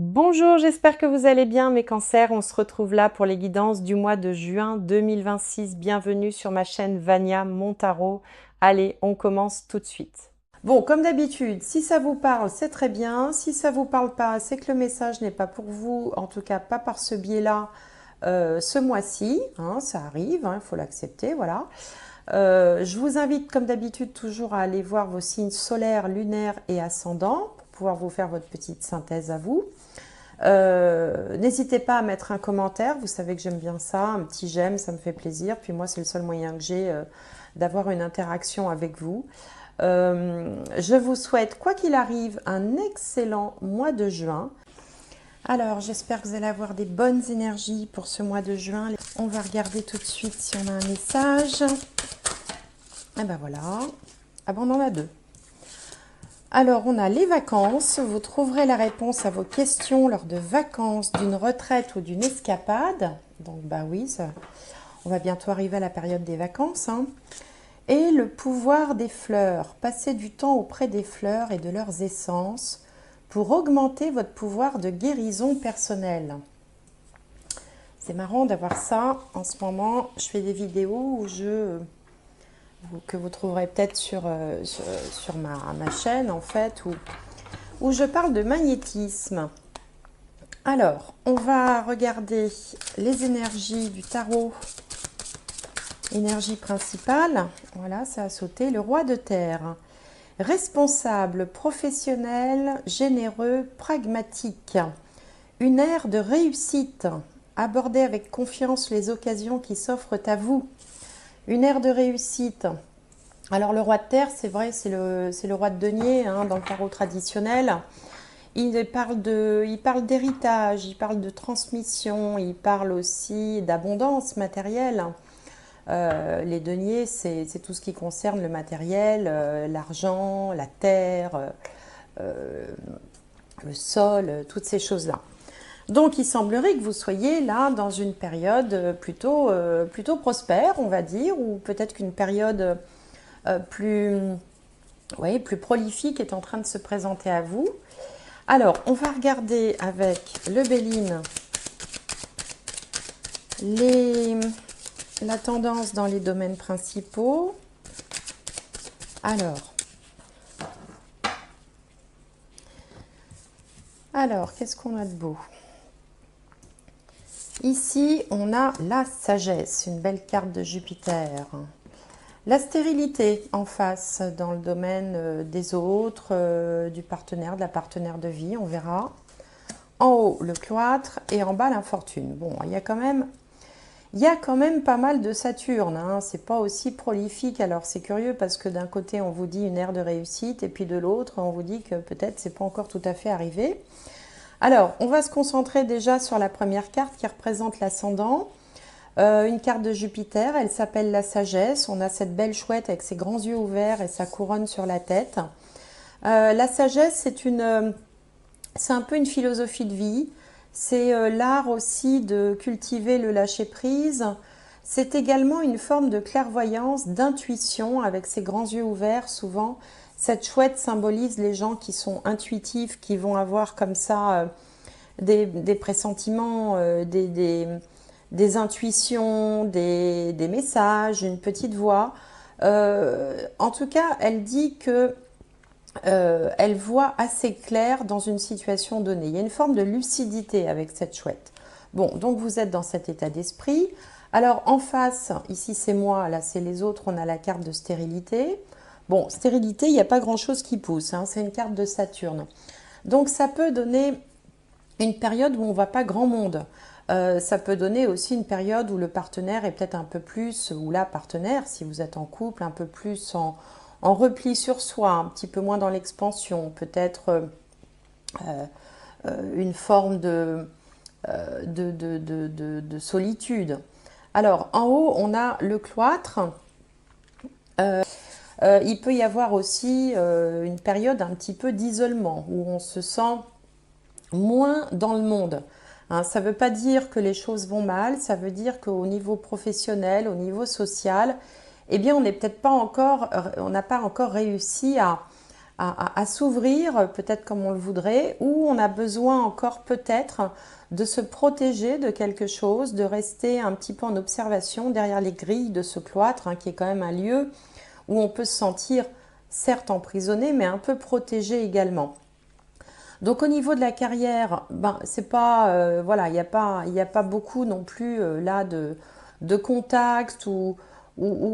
Bonjour, j'espère que vous allez bien mes cancers. On se retrouve là pour les guidances du mois de juin 2026. Bienvenue sur ma chaîne Vania Montaro. Allez, on commence tout de suite. Bon, comme d'habitude, si ça vous parle, c'est très bien. Si ça vous parle pas, c'est que le message n'est pas pour vous, en tout cas pas par ce biais-là, ce mois-ci. Hein, ça arrive, il faut l'accepter, voilà. Je vous invite, comme d'habitude, toujours à aller voir vos signes solaires, lunaires et ascendants pour pouvoir vous faire votre petite synthèse à vous. N'hésitez pas à mettre un commentaire, vous savez que j'aime bien ça, un petit j'aime, ça me fait plaisir. Puis moi, c'est le seul moyen que j'ai d'avoir une interaction avec vous. Je vous souhaite, quoi qu'il arrive, un excellent mois de juin. Alors, j'espère que vous allez avoir des bonnes énergies pour ce mois de juin. On va regarder tout de suite si on a un message. Et ben voilà. Ah ben, on en a deux. Alors, on a les vacances. Vous trouverez la réponse à vos questions lors de vacances, d'une retraite ou d'une escapade. Donc, bah oui, on va bientôt arriver à la période des vacances. Hein. Et le pouvoir des fleurs. Passez du temps auprès des fleurs et de leurs essences pour augmenter votre pouvoir de guérison personnelle. C'est marrant d'avoir ça en ce moment. Je fais des vidéos où que vous trouverez peut-être sur ma chaîne en fait, où je parle de magnétisme. Alors, on va regarder les énergies du tarot. Énergie principale, voilà, ça a sauté. Le roi de terre. Responsable, professionnel, généreux, pragmatique. Une ère de réussite. Abordez avec confiance les occasions qui s'offrent à vous. Une ère de réussite. Alors le roi de terre, c'est vrai, c'est le roi de denier hein, dans le tarot traditionnel. Il parle d'héritage, il parle de transmission, il parle aussi d'abondance matérielle. Les deniers, c'est tout ce qui concerne le matériel, l'argent, la terre, le sol, toutes ces choses-là. Donc il semblerait que vous soyez là dans une période plutôt prospère, on va dire, ou peut-être qu'une période plus prolifique est en train de se présenter à vous. Alors, on va regarder avec le Béline la tendance dans les domaines principaux. Alors qu'est-ce qu'on a de beau? Ici, on a la sagesse, une belle carte de Jupiter. La stérilité en face dans le domaine des autres, du partenaire, de la partenaire de vie, on verra. En haut, le cloître et en bas, l'infortune. Bon, il y a quand même pas mal de Saturne, hein. C'est pas aussi prolifique. Alors c'est curieux parce que d'un côté on vous dit une ère de réussite et puis de l'autre on vous dit que peut-être c'est pas encore tout à fait arrivé. Alors on va se concentrer déjà sur la première carte qui représente l'ascendant. Une carte de Jupiter, elle s'appelle la sagesse. On a cette belle chouette avec ses grands yeux ouverts et sa couronne sur la tête. La sagesse, c'est un peu une philosophie de vie. C'est l'art aussi de cultiver le lâcher-prise. C'est également une forme de clairvoyance, d'intuition avec ses grands yeux ouverts. Souvent, cette chouette symbolise les gens qui sont intuitifs, qui vont avoir comme ça des pressentiments, des intuitions, des messages, une petite voix. En tout cas, elle dit que elle voit assez clair dans une situation donnée. Il y a une forme de lucidité avec cette chouette. Bon, donc vous êtes dans cet état d'esprit. Alors en face, ici c'est moi, là c'est les autres, on a la carte de stérilité. Bon, stérilité, il n'y a pas grand-chose qui pousse, hein, c'est une carte de Saturne. Donc ça peut donner une période où on ne voit pas grand monde. Ça peut donner aussi une période où le partenaire est peut-être un peu plus, ou la partenaire, si vous êtes en couple, un peu plus en repli sur soi, un petit peu moins dans l'expansion, peut-être une forme de solitude. Alors, en haut, on a le cloître. Il peut y avoir aussi une période un petit peu d'isolement, où on se sent moins dans le monde. Hein, ça ne veut pas dire que les choses vont mal, ça veut dire qu'au niveau professionnel, au niveau social, eh bien, on n'est peut-être pas encore, on n'a pas encore réussi à s'ouvrir, peut-être comme on le voudrait, ou on a besoin encore peut-être de se protéger de quelque chose, de rester un petit peu en observation derrière les grilles de ce cloître, hein, qui est quand même un lieu où on peut se sentir certes emprisonné, mais un peu protégé également. Donc au niveau de la carrière, ben, c'est pas, voilà, il y a pas beaucoup non plus là de contacts ou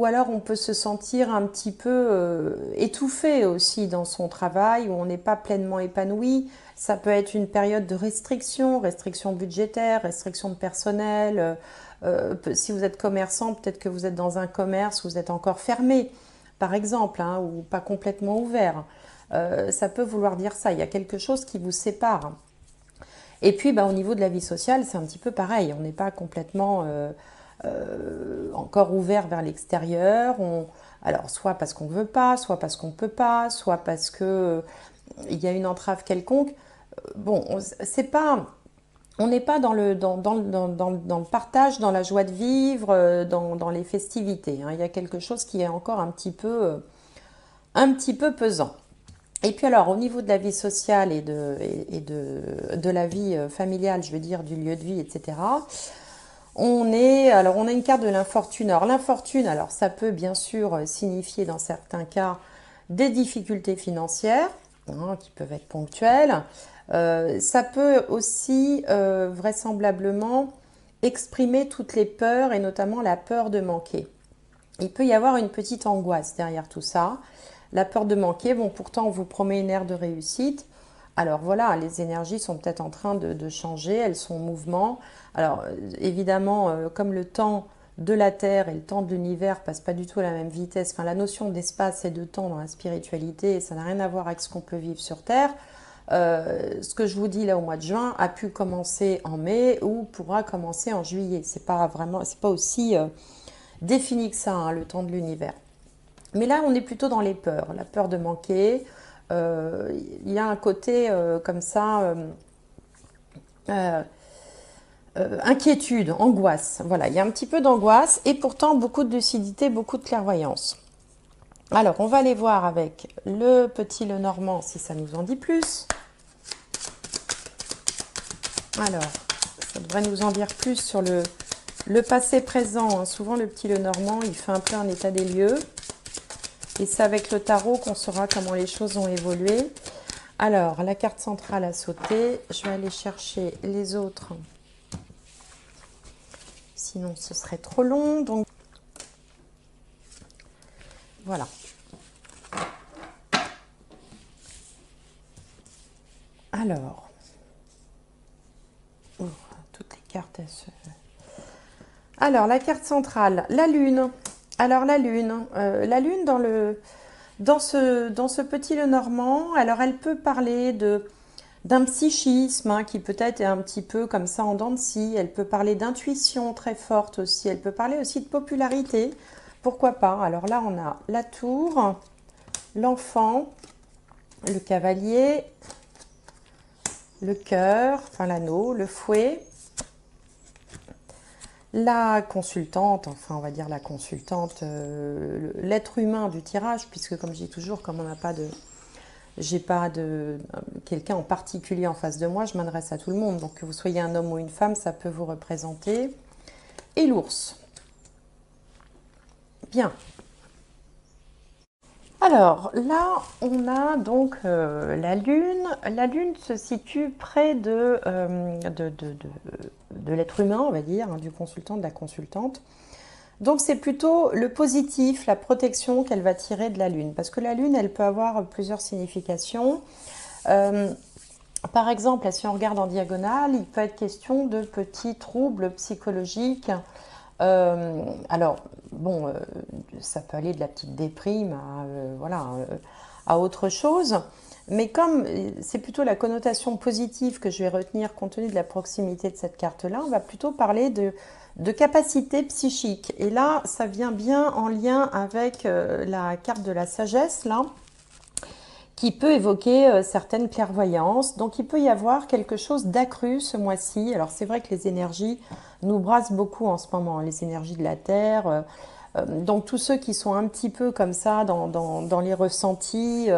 alors on peut se sentir un petit peu étouffé aussi dans son travail où on n'est pas pleinement épanoui. Ça peut être une période de restriction, restriction budgétaire, restriction de personnel. Si vous êtes commerçant, peut-être que vous êtes dans un commerce où vous êtes encore fermé, par exemple, hein, ou pas complètement ouvert. Ça peut vouloir dire ça. Il y a quelque chose qui vous sépare. Et puis, bah, au niveau de la vie sociale, c'est un petit peu pareil. On n'est pas complètement encore ouvert vers l'extérieur. Alors, soit parce qu'on ne veut pas, soit parce qu'on ne peut pas, soit parce que il y a une entrave quelconque. Bon, c'est pas, on n'est pas dans le partage, dans la joie de vivre, dans les festivités, hein. Il y a quelque chose qui est encore un petit peu pesant. Et puis alors, au niveau de la vie sociale et de la vie familiale, je veux dire, du lieu de vie, etc., on a une carte de l'infortune. Alors l'infortune, alors ça peut bien sûr signifier dans certains cas des difficultés financières, hein, qui peuvent être ponctuelles. Ça peut aussi vraisemblablement exprimer toutes les peurs et notamment la peur de manquer. Il peut y avoir une petite angoisse derrière tout ça. La peur de manquer, bon, pourtant on vous promet une ère de réussite. Alors voilà, les énergies sont peut-être en train de changer, elles sont en mouvement. Alors évidemment, comme le temps de la Terre et le temps de l'univers passent pas du tout à la même vitesse, enfin la notion d'espace et de temps dans la spiritualité, ça n'a rien à voir avec ce qu'on peut vivre sur Terre. Ce que je vous dis là au mois de juin a pu commencer en mai ou pourra commencer en juillet. C'est pas vraiment, c'est pas aussi défini que ça, hein, le temps de l'univers. Mais là, on est plutôt dans les peurs, la peur de manquer. Il y a un côté comme ça, euh, inquiétude, angoisse. Voilà, il y a un petit peu d'angoisse et pourtant beaucoup de lucidité, beaucoup de clairvoyance. Alors, on va aller voir avec le petit Lenormand si ça nous en dit plus. Alors, ça devrait nous en dire plus sur le passé présent, hein. Souvent, le petit Lenormand, il fait un peu un état des lieux. Et c'est avec le tarot qu'on saura comment les choses ont évolué. Alors, la carte centrale a sauté. Je vais aller chercher les autres. Sinon, ce serait trop long. Donc, voilà. Alors, toutes les cartes, Alors, la carte centrale, la Lune. Alors, la Lune dans ce petit Lenormand, alors elle peut parler d'un psychisme, hein, qui peut-être est un petit peu comme ça en dents de scie. Elle peut parler d'intuition très forte aussi. Elle peut parler aussi de popularité. Pourquoi pas? Alors là, on a la tour, l'enfant, le cavalier, le cœur, enfin l'anneau, le fouet, la consultante, enfin on va dire la consultante, l'être humain du tirage, puisque comme je dis toujours, comme on n'a pas de... J'ai pas de quelqu'un en particulier en face de moi, je m'adresse à tout le monde. Donc que vous soyez un homme ou une femme, ça peut vous représenter. Et l'ours. Bien. Alors là, on a donc la Lune. La Lune se situe près de l'être humain, on va dire, hein, du consultant, de la consultante. Donc c'est plutôt le positif, la protection qu'elle va tirer de la Lune. Parce que la Lune, elle peut avoir plusieurs significations. Par exemple, si on regarde en diagonale, il peut être question de petits troubles psychologiques. Alors, bon, ça peut aller de la petite déprime à autre chose. Mais comme c'est plutôt la connotation positive que je vais retenir compte tenu de la proximité de cette carte-là, on va plutôt parler de capacité psychique. Et là, ça vient bien en lien avec la carte de la sagesse, là, qui peut évoquer certaines clairvoyances. Donc il peut y avoir quelque chose d'accru ce mois-ci. Alors c'est vrai que les énergies nous brassent beaucoup en ce moment, les énergies de la Terre. Donc tous ceux qui sont un petit peu comme ça dans les ressentis,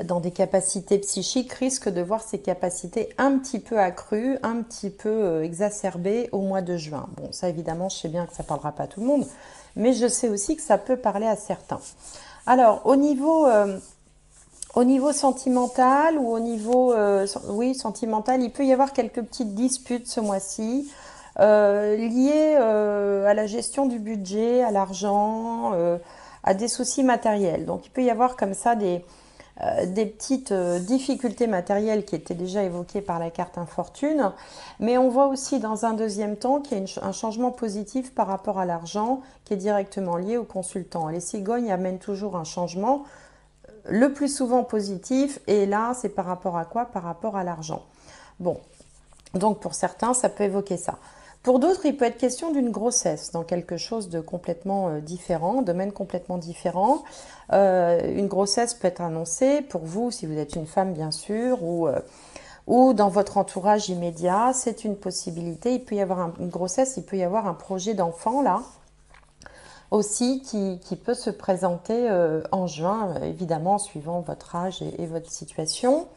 dans des capacités psychiques, risque de voir ses capacités un petit peu accrues, un petit peu exacerbées au mois de juin. Bon, ça évidemment, je sais bien que ça ne parlera pas à tout le monde, mais je sais aussi que ça peut parler à certains. Alors, au niveau sentimental ou au niveau oui, sentimental, il peut y avoir quelques petites disputes ce mois-ci liées à la gestion du budget, à l'argent, à des soucis matériels. Donc il peut y avoir comme ça des petites difficultés matérielles qui étaient déjà évoquées par la carte infortune, mais on voit aussi dans un deuxième temps qu'il y a un changement positif par rapport à l'argent qui est directement lié au consultant. Les cigognes amènent toujours un changement, le plus souvent positif, et là c'est par rapport à quoi? Par rapport à l'argent. Bon, donc pour certains ça peut évoquer ça. Pour d'autres, il peut être question d'une grossesse dans quelque chose de complètement différent, domaine complètement différent. Une grossesse peut être annoncée pour vous, si vous êtes une femme bien sûr, ou dans votre entourage immédiat, c'est une possibilité. Il peut y avoir une grossesse, il peut y avoir un projet d'enfant là, aussi qui peut se présenter en juin, évidemment suivant votre âge et votre situation.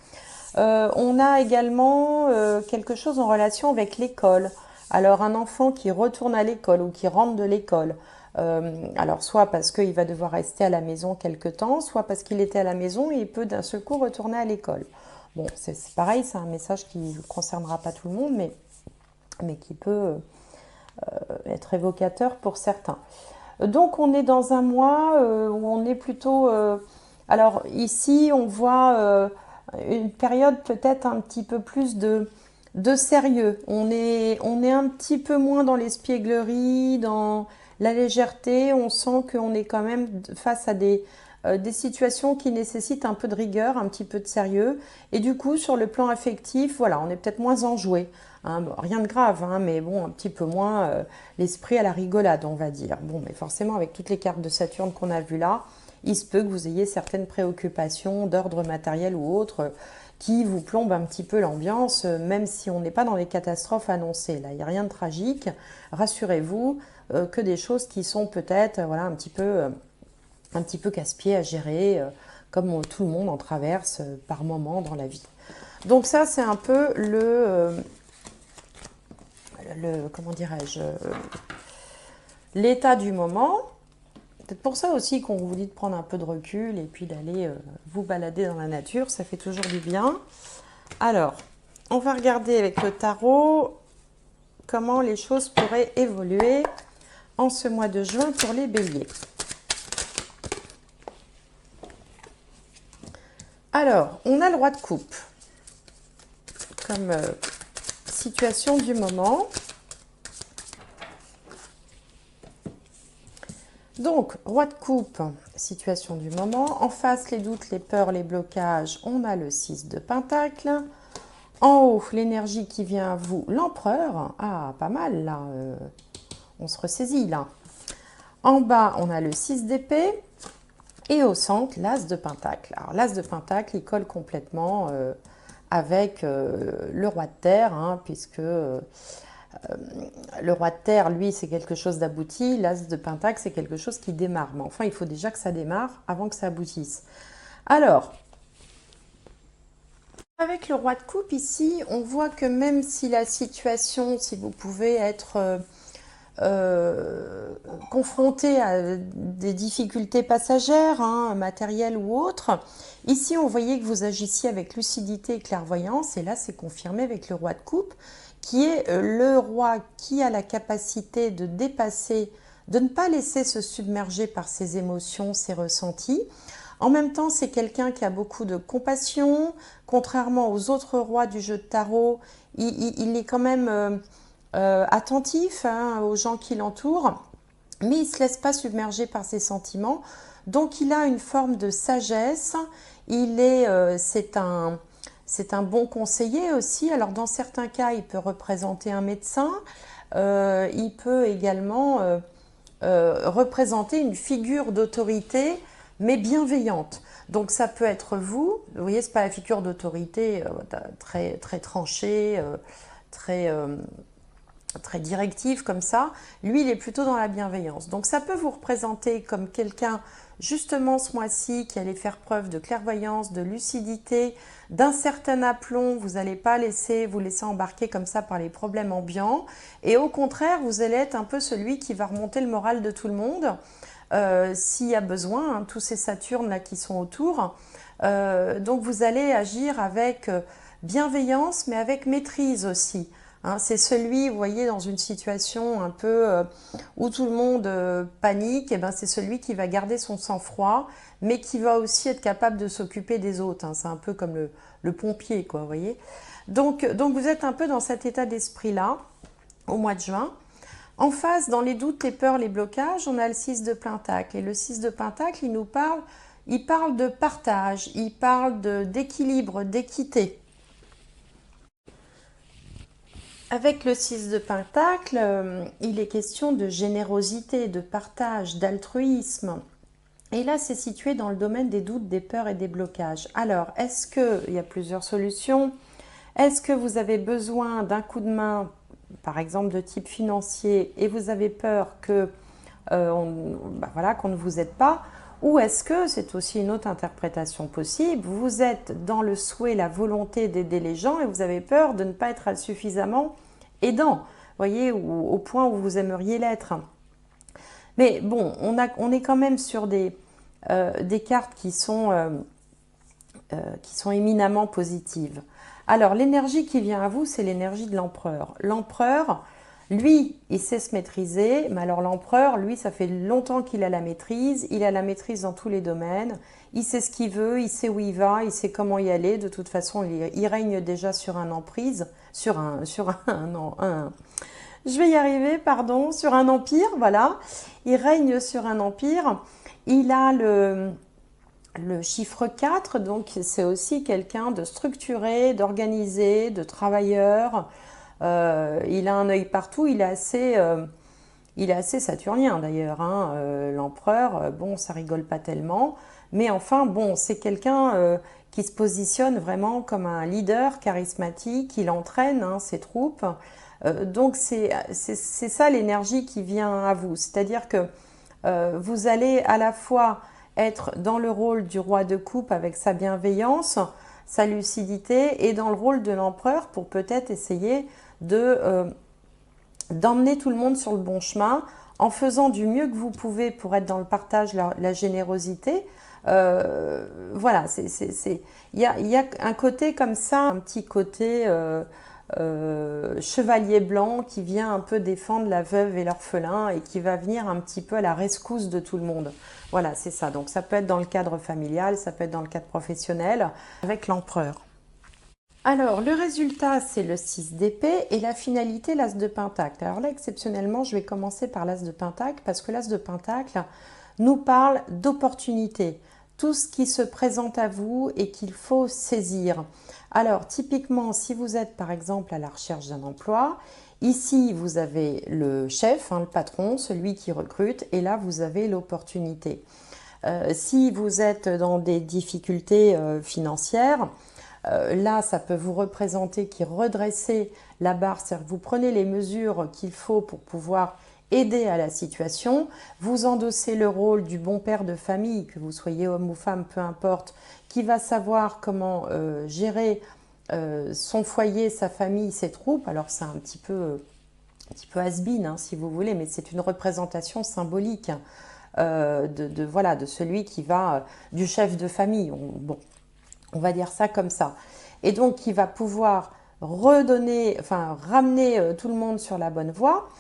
On a également quelque chose en relation avec l'école. Alors un enfant qui retourne à l'école ou qui rentre de l'école, alors soit parce qu'il va devoir rester à la maison quelque temps, soit parce qu'il était à la maison et il peut d'un seul coup retourner à l'école. Bon, c'est pareil, c'est un message qui ne concernera pas tout le monde, mais qui peut être évocateur pour certains. Donc on est dans un mois où on est plutôt... alors ici on voit une période peut-être un petit peu plus de sérieux. On est un petit peu moins dans l'espièglerie, dans la légèreté. On sent qu'on est quand même face à des situations qui nécessitent un peu de rigueur, un petit peu de sérieux. Et du coup, sur le plan affectif, voilà, on est peut-être moins enjoué. Hein, bon, rien de grave, hein, mais bon, un petit peu moins l'esprit à la rigolade, on va dire. Bon, mais forcément, avec toutes les cartes de Saturne qu'on a vues là, il se peut que vous ayez certaines préoccupations d'ordre matériel ou autre qui vous plombent un petit peu l'ambiance, même si on n'est pas dans les catastrophes annoncées. Là, il n'y a rien de tragique. Rassurez-vous que des choses qui sont peut-être voilà, un petit peu casse-pied à gérer, comme tout le monde en traverse par moment dans la vie. Donc ça, c'est un peu comment dirais-je, l'état du moment. Peut-être pour ça aussi qu'on vous dit de prendre un peu de recul et puis d'aller vous balader dans la nature, ça fait toujours du bien. Alors, on va regarder avec le tarot comment les choses pourraient évoluer en ce mois de juin pour les béliers. Alors, on a le roi de coupe comme situation du moment. Donc, roi de coupe, situation du moment. En face, les doutes, les peurs, les blocages, on a le 6 de pentacle. En haut, l'énergie qui vient à vous, l'empereur. Ah, pas mal là, on se ressaisit là. En bas, on a le 6 d'épée. Et au centre, l'as de pentacle. Alors, l'as de pentacle, il colle complètement avec le roi de terre, hein, puisque... le roi de terre, lui, c'est quelque chose d'abouti. L'as de pentacle, c'est quelque chose qui démarre. Mais enfin, il faut déjà que ça démarre avant que ça aboutisse. Alors, avec le roi de coupe ici, on voit que même si la situation, si vous pouvez être confronté à des difficultés passagères, hein, matérielles ou autres, ici, on voyait que vous agissiez avec lucidité et clairvoyance. Et là, c'est confirmé avec le roi de coupe, qui est le roi qui a la capacité de dépasser, de ne pas laisser se submerger par ses émotions, ses ressentis. En même temps, c'est quelqu'un qui a beaucoup de compassion. Contrairement aux autres rois du jeu de tarot, il est quand même attentif hein, aux gens qui l'entourent, mais il ne se laisse pas submerger par ses sentiments. Donc, il a une forme de sagesse. C'est un bon conseiller aussi. Alors, dans certains cas, il peut représenter un médecin. Il peut également représenter une figure d'autorité, mais bienveillante. Donc, ça peut être vous. Vous voyez, ce n'est pas la figure d'autorité très, très tranchée, très... très directive comme ça. Lui, il est plutôt dans la bienveillance. Donc ça peut vous représenter comme quelqu'un, justement ce mois-ci, qui allait faire preuve de clairvoyance, de lucidité, d'un certain aplomb. Vous n'allez pas vous laisser embarquer comme ça par les problèmes ambiants. Et au contraire, vous allez être un peu celui qui va remonter le moral de tout le monde, s'il y a besoin, hein, tous ces Saturnes là qui sont autour. Donc vous allez agir avec bienveillance, mais avec maîtrise aussi. Hein, c'est celui, vous voyez, dans une situation un peu où tout le monde panique, et ben c'est celui qui va garder son sang-froid, mais qui va aussi être capable de s'occuper des autres. Hein. C'est un peu comme le pompier, quoi, vous voyez. Donc vous êtes un peu dans cet état d'esprit-là au mois de juin. En face, dans les doutes, les peurs, les blocages, on a le 6 de Pentacle. Et le 6 de Pentacle, il parle de partage, il parle d'équilibre, d'équité. Avec le 6 de Pentacle, il est question de générosité, de partage, d'altruisme. Et là, c'est situé dans le domaine des doutes, des peurs et des blocages. Alors, il y a plusieurs solutions. Est-ce que vous avez besoin d'un coup de main, par exemple de type financier, et vous avez peur qu'on ne vous aide pas? Ou est-ce que, c'est aussi une autre interprétation possible, vous êtes dans le souhait, la volonté d'aider les gens et vous avez peur de ne pas être suffisamment aidant, voyez, au point où vous aimeriez l'être. Mais bon, on est quand même sur des cartes qui sont éminemment positives. Alors, l'énergie qui vient à vous, c'est l'énergie de l'empereur. L'empereur, lui, il sait se maîtriser, mais alors l'empereur, lui, ça fait longtemps qu'il a la maîtrise, il a la maîtrise dans tous les domaines, il sait ce qu'il veut, il sait où il va, il sait comment y aller, de toute façon, il règne déjà sur un emprise, je vais y arriver, pardon, sur un empire, voilà, il règne sur un empire, il a le chiffre 4, donc c'est aussi quelqu'un de structuré, d'organisé, de travailleur. Il a un œil partout, il est assez saturnien d'ailleurs. Hein. L'empereur, bon, ça rigole pas tellement. Mais enfin, bon, c'est quelqu'un qui se positionne vraiment comme un leader charismatique, il entraîne hein, ses troupes. Donc c'est ça l'énergie qui vient à vous. C'est-à-dire que vous allez à la fois être dans le rôle du roi de coupe avec sa bienveillance, sa lucidité, et dans le rôle de l'empereur pour peut-être essayer d'emmener tout le monde sur le bon chemin en faisant du mieux que vous pouvez pour être dans le partage, la générosité. Voilà, il y a un côté comme ça, un petit côté chevalier blanc qui vient un peu défendre la veuve et l'orphelin et qui va venir un petit peu à la rescousse de tout le monde. Voilà, c'est ça. Donc ça peut être dans le cadre familial, ça peut être dans le cadre professionnel, avec l'empereur. Alors, le résultat, c'est le 6 d'épée et la finalité, l'as de pentacle. Alors là, exceptionnellement, je vais commencer par l'as de pentacle parce que l'as de pentacle nous parle d'opportunités, tout ce qui se présente à vous et qu'il faut saisir. Alors, typiquement, si vous êtes par exemple à la recherche d'un emploi, ici, vous avez le chef, hein, le patron, celui qui recrute, et là, vous avez l'opportunité. Si vous êtes dans des difficultés financières, là, ça peut vous représenter qui redressez la barre, c'est-à-dire que vous prenez les mesures qu'il faut pour pouvoir aider à la situation, vous endossez le rôle du bon père de famille, que vous soyez homme ou femme, peu importe, qui va savoir comment gérer son foyer, sa famille, ses troupes. Alors c'est un petit peu has-been, hein, si vous voulez, mais c'est une représentation symbolique voilà, de celui qui va, du chef de famille. On va dire ça comme ça. Et donc, qui va pouvoir ramener tout le monde sur la bonne voie.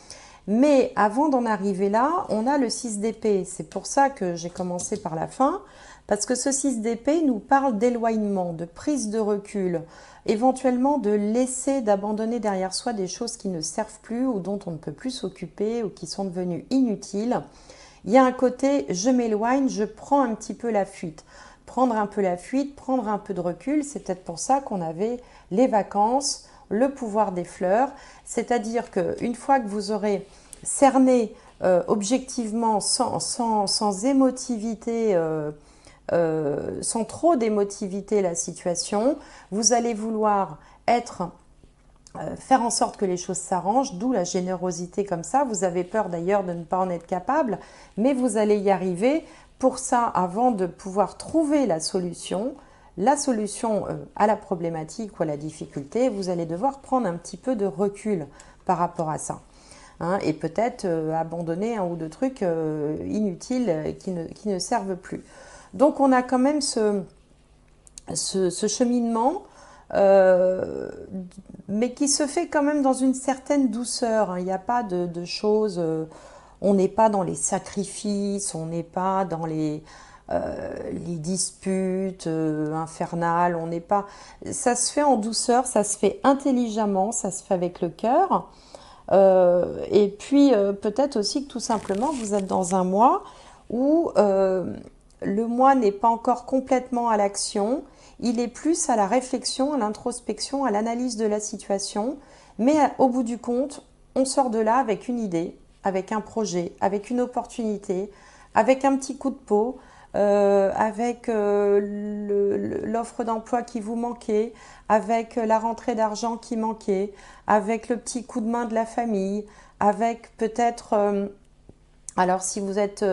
Mais avant d'en arriver là, on a le 6 d'épée. C'est pour ça que j'ai commencé par la fin, parce que ce 6 d'épée nous parle d'éloignement, de prise de recul, éventuellement de laisser, d'abandonner derrière soi des choses qui ne servent plus ou dont on ne peut plus s'occuper ou qui sont devenues inutiles. Il y a un côté, je m'éloigne, je prends un petit peu la fuite. Prendre un peu la fuite, prendre un peu de recul, c'est peut-être pour ça qu'on avait les vacances, le pouvoir des fleurs, c'est-à-dire qu'une fois que vous aurez cerné objectivement, sans émotivité, sans trop d'émotivité la situation, vous allez vouloir être faire en sorte que les choses s'arrangent, d'où la générosité comme ça. Vous avez peur d'ailleurs de ne pas en être capable, mais vous allez y arriver. Pour ça, avant de pouvoir trouver la solution à la problématique ou à la difficulté, vous allez devoir prendre un petit peu de recul par rapport à ça. Hein, et peut-être abandonner un ou deux trucs inutiles qui ne servent plus. Donc on a quand même ce cheminement, mais qui se fait quand même dans une certaine douceur. Hein. Il n'y a pas de choses, on n'est pas dans les sacrifices, on n'est pas dans les disputes infernales, on n'est pas. Ça se fait en douceur, ça se fait intelligemment, ça se fait avec le cœur. Et puis peut-être aussi que tout simplement vous êtes dans un mois où le mois n'est pas encore complètement à l'action, il est plus à la réflexion, à l'introspection, à l'analyse de la situation, mais au bout du compte, on sort de là avec une idée, avec un projet, avec une opportunité, avec un petit coup de peau, avec l'offre d'emploi qui vous manquait, avec la rentrée d'argent qui manquait, avec le petit coup de main de la famille, avec peut-être, alors si vous êtes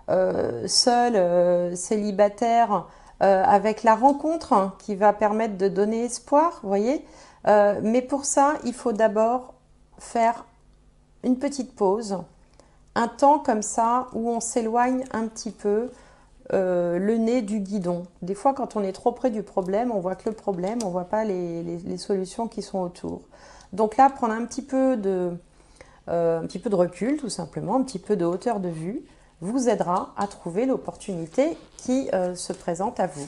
seul, célibataire, avec la rencontre hein, qui va permettre de donner espoir, vous voyez. Mais pour ça, il faut d'abord faire une petite pause, un temps comme ça où on s'éloigne un petit peu le nez du guidon. Des fois, quand on est trop près du problème, on voit que le problème, on voit pas les solutions qui sont autour. Donc là, prendre un petit peu de recul, tout simplement, un petit peu de hauteur de vue, vous aidera à trouver l'opportunité qui se présente à vous.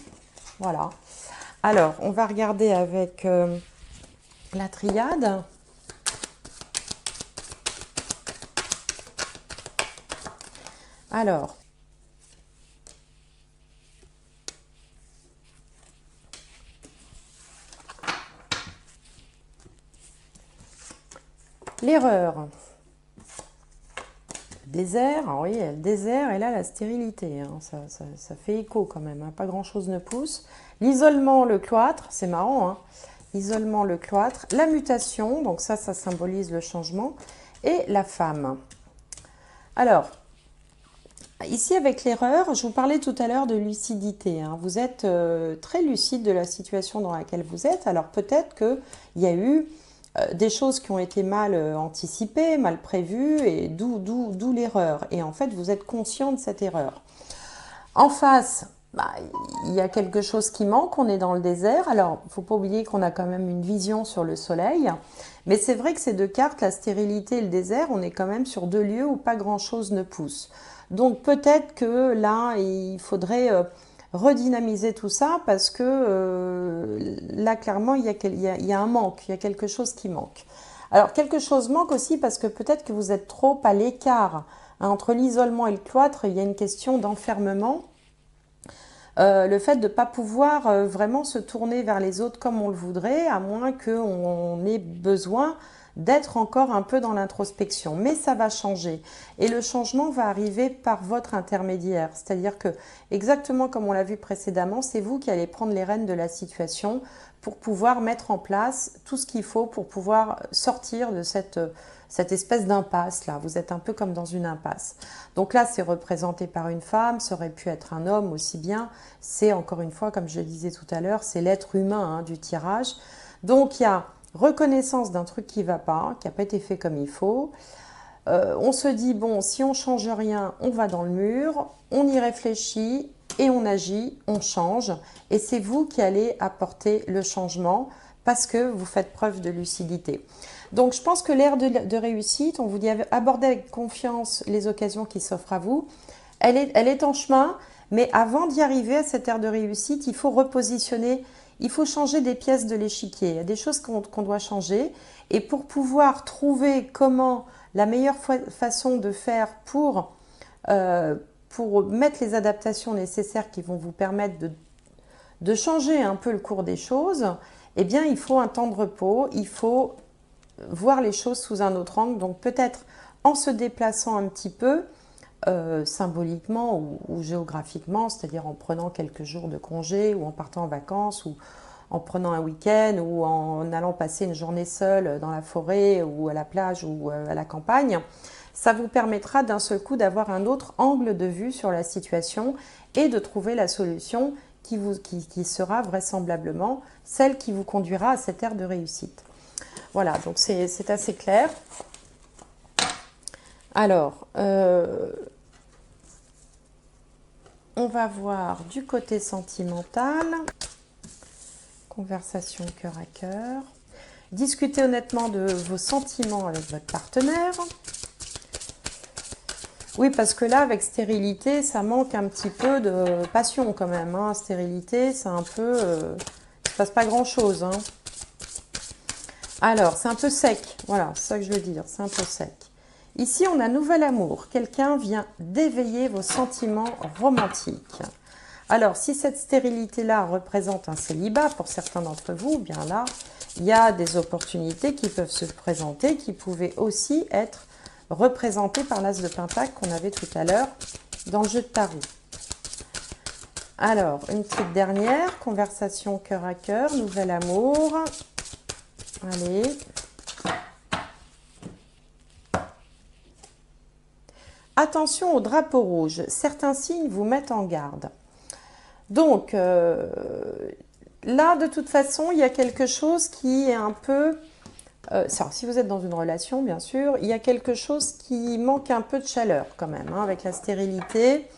Voilà. Alors, on va regarder avec la triade. Alors, l'erreur. Désert, alors oui, il y a le désert et là la stérilité, hein, ça fait écho quand même, hein, pas grand chose ne pousse. L'isolement, le cloître, c'est marrant, hein, isolement, le cloître, la mutation, donc ça symbolise le changement, et la femme. Alors, ici avec l'erreur, je vous parlais tout à l'heure de lucidité, hein, vous êtes très lucide de la situation dans laquelle vous êtes, alors peut-être qu'il y a eu des choses qui ont été mal anticipées, mal prévues, et d'où l'erreur. Et en fait, vous êtes conscient de cette erreur. En face, il y a quelque chose qui manque, on est dans le désert. Alors, il ne faut pas oublier qu'on a quand même une vision sur le soleil. Mais c'est vrai que ces deux cartes, la stérilité et le désert, on est quand même sur deux lieux où pas grand-chose ne pousse. Donc peut-être que là, il faudrait redynamiser tout ça parce que là, clairement, il y a un manque, il y a quelque chose qui manque. Alors, quelque chose manque aussi parce que peut-être que vous êtes trop à l'écart. Hein, entre l'isolement et le cloître, il y a une question d'enfermement. Le fait de ne pas pouvoir vraiment se tourner vers les autres comme on le voudrait, à moins qu'on ait besoin d'être encore un peu dans l'introspection. Mais ça va changer. Et le changement va arriver par votre intermédiaire. C'est-à-dire que, exactement comme on l'a vu précédemment, c'est vous qui allez prendre les rênes de la situation pour pouvoir mettre en place tout ce qu'il faut pour pouvoir sortir de cette espèce d'impasse là. Vous êtes un peu comme dans une impasse. Donc là, c'est représenté par une femme, ça aurait pu être un homme aussi bien. C'est encore une fois, comme je le disais tout à l'heure, c'est l'être humain hein, du tirage. Donc il y a reconnaissance d'un truc qui ne va pas, qui n'a pas été fait comme il faut. On se dit, bon, si on ne change rien, on va dans le mur, on y réfléchit et on agit, on change. Et c'est vous qui allez apporter le changement parce que vous faites preuve de lucidité. Donc je pense que l'ère de réussite, on vous dit abordez avec confiance les occasions qui s'offrent à vous. Elle est en chemin, mais avant d'y arriver à cette ère de réussite, il faut repositionner, il faut changer des pièces de l'échiquier. Il y a des choses qu'on doit changer. Et pour pouvoir trouver comment la meilleure façon de faire pour mettre les adaptations nécessaires qui vont vous permettre de changer un peu le cours des choses, eh bien, il faut un temps de repos, il faut voir les choses sous un autre angle. Donc peut-être en se déplaçant un petit peu, symboliquement ou géographiquement, c'est-à-dire en prenant quelques jours de congé ou en partant en vacances ou en prenant un week-end ou en allant passer une journée seule dans la forêt ou à la plage ou à la campagne. Ça vous permettra d'un seul coup d'avoir un autre angle de vue sur la situation et de trouver la solution qui sera vraisemblablement celle qui vous conduira à cette ère de réussite. Voilà, donc c'est assez clair. Alors, on va voir du côté sentimental. Conversation cœur à cœur. Discutez honnêtement de vos sentiments avec votre partenaire. Oui, parce que là, avec stérilité, ça manque un petit peu de passion quand même. Hein. Stérilité, c'est un peu... il ne se passe pas grand-chose. Hein. Alors, c'est un peu sec. Voilà, c'est ça que je veux dire. C'est un peu sec. Ici, on a nouvel amour. Quelqu'un vient d'éveiller vos sentiments romantiques. Alors, si cette stérilité-là représente un célibat pour certains d'entre vous, bien là, il y a des opportunités qui peuvent se présenter, qui pouvaient aussi être représentées par l'As de Pentacle qu'on avait tout à l'heure dans le jeu de tarot. Alors, une petite dernière, conversation cœur à cœur, nouvel amour. Allez. Attention au drapeau rouge, certains signes vous mettent en garde. Donc, là, de toute façon, il y a quelque chose qui est un peu... si vous êtes dans une relation, bien sûr, il y a quelque chose qui manque un peu de chaleur quand même, hein, avec la stérilité.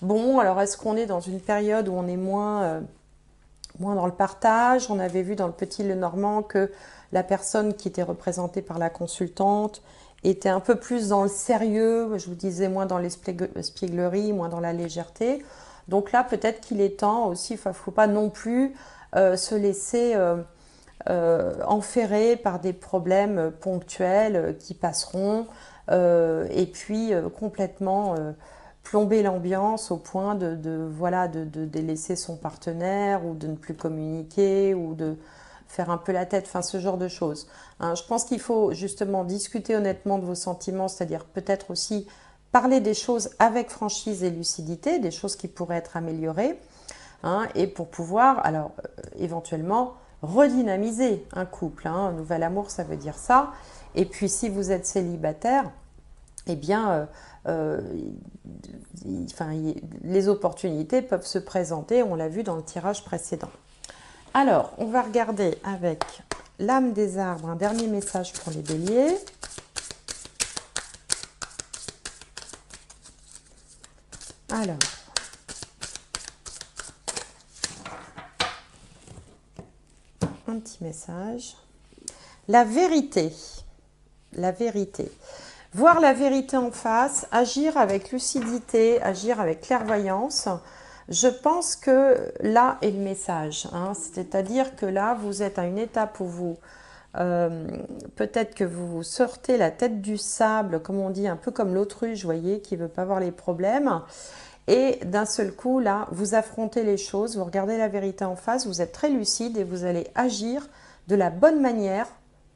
Bon, alors est-ce qu'on est dans une période où on est moins dans le partage? On avait vu dans le Petit Lenormand que la personne qui était représentée par la consultante était un peu plus dans le sérieux, je vous disais, moins dans l'espièglerie, moins dans la légèreté. Donc là, peut-être qu'il est temps aussi, il ne faut pas non plus se laisser enferrer par des problèmes ponctuels qui passeront et puis complètement plomber l'ambiance au point de délaisser son partenaire ou de ne plus communiquer ou de faire un peu la tête, enfin ce genre de choses. Hein, je pense qu'il faut justement discuter honnêtement de vos sentiments, c'est-à-dire peut-être aussi parler des choses avec franchise et lucidité, des choses qui pourraient être améliorées, hein, et pour pouvoir, alors éventuellement, redynamiser un couple. Hein, un nouvel amour, ça veut dire ça. Et puis si vous êtes célibataire, eh bien, les opportunités peuvent se présenter, on l'a vu dans le tirage précédent. Alors, on va regarder avec l'âme des arbres, un dernier message pour les béliers. Alors, un petit message. La vérité. La vérité. Voir la vérité en face, agir avec lucidité, agir avec clairvoyance. Je pense que là est le message. Hein. C'est-à-dire que là, vous êtes à une étape où vous... peut-être que vous sortez la tête du sable, comme on dit, un peu comme l'autruche, vous voyez, qui ne veut pas voir les problèmes. Et d'un seul coup, là, vous affrontez les choses, vous regardez la vérité en face, vous êtes très lucide et vous allez agir de la bonne manière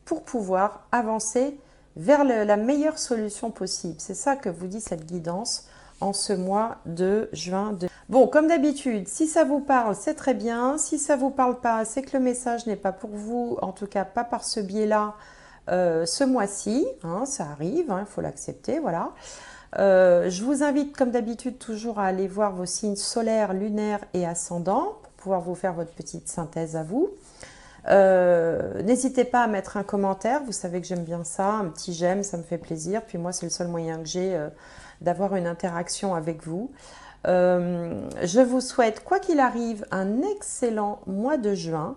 pour pouvoir avancer vers la meilleure solution possible. C'est ça que vous dit cette guidance en ce mois de juin. Bon, comme d'habitude, si ça vous parle, c'est très bien. Si ça ne vous parle pas, c'est que le message n'est pas pour vous, en tout cas pas par ce biais-là, ce mois-ci. Hein, ça arrive, il faut l'accepter, voilà. Je vous invite, comme d'habitude, toujours à aller voir vos signes solaires, lunaires et ascendants pour pouvoir vous faire votre petite synthèse à vous. N'hésitez pas à mettre un commentaire, vous savez que j'aime bien ça, un petit j'aime, ça me fait plaisir. Puis moi, c'est le seul moyen que j'ai d'avoir une interaction avec vous. Je vous souhaite, quoi qu'il arrive, un excellent mois de juin.